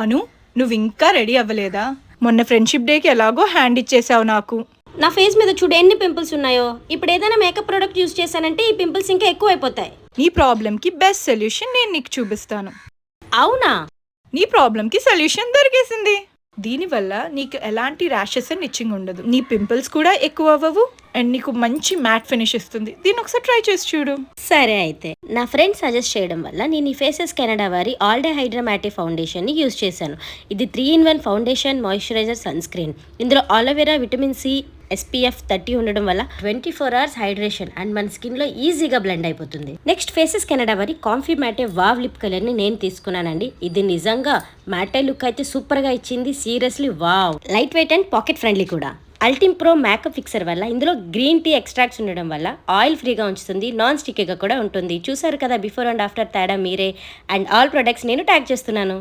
అను, నువ్వు ఇంకా రెడీ అవ్వలేదా? మొన్న ఫ్రెండ్షిప్ డేకి ఎలాగో హ్యాండ్ ఇచ్చేసావు నాకు. నా ఫేస్ మీద చూడు ఎన్ని పింపుల్స్ ఉన్నాయో. ఇప్పుడు ఏదైనా మేకప్ ప్రోడక్ట్ యూస్ చేశానంటే ఈ పింపుల్స్ ఇంకా ఎక్కువ అయిపోతాయి. నీ ప్రాబ్లంకి బెస్ట్ సొల్యూషన్ నేను నీకు చూపిస్తాను. అవునా? నీ ప్రాబ్లంకి సొల్యూషన్ దొరికేసింది. దీనివల్ల నీకు ఎలాంటి ర్యాషెస్ అండ్ ఇచ్చింగ్ ఉండదు, నీ పింపుల్స్ కూడా ఎక్కువ అవ్వవు అండ్ నీకు మంచి మ్యాట్ ఫినిష్ ఇస్తుంది. దీన్ని ఒకసారి ట్రై చేసి చూడు. సరే అయితే, నా ఫ్రెండ్ సజెస్ట్ చేయడం వల్ల నేను ఈ ఫేసెస్ కెనడా వారి ఆల్ డే హైడ్రా మ్యాటే ఫౌండేషన్ని యూజ్ చేశాను. ఇది 3-in-1 foundation, moisturiser, sunscreen. ఇందులో ఆలోవెరా, విటమిన్ సి, SPF 30 ఉండడం వల్ల 24 hours హైడ్రేషన్ అండ్ మన స్కిన్ లో ఈజీగా బ్లెండ్ అయిపోతుంది. నెక్స్ట్ ఫేసెస్ కెనడా వారి comfy matte wow lip colour ని నేను తీసుకున్నానండి. ఇది నిజంగా మ్యాటే లుక్ అయితే సూపర్ గా ఇచ్చింది. Seriously wow. Light weight and pocket friendly కూడా. అల్టిమ్ ప్రో మేకప్ ఫిక్సర్ వల్ల ఇందులో గ్రీన్ టీ ఎక్స్ట్రాక్ట్స్ ఉండడం వల్ల ఆయిల్ ఫ్రీగా ఉంచుతుంది, నాన్ స్టిక్కీగా కూడా ఉంటుంది. చూసారు కదా బిఫోర్ అండ్ ఆఫ్టర్ తేడా మీరే. అండ్ ఆల్ ప్రొడక్ట్స్ నేను ట్యాగ్ చేస్తున్నాను.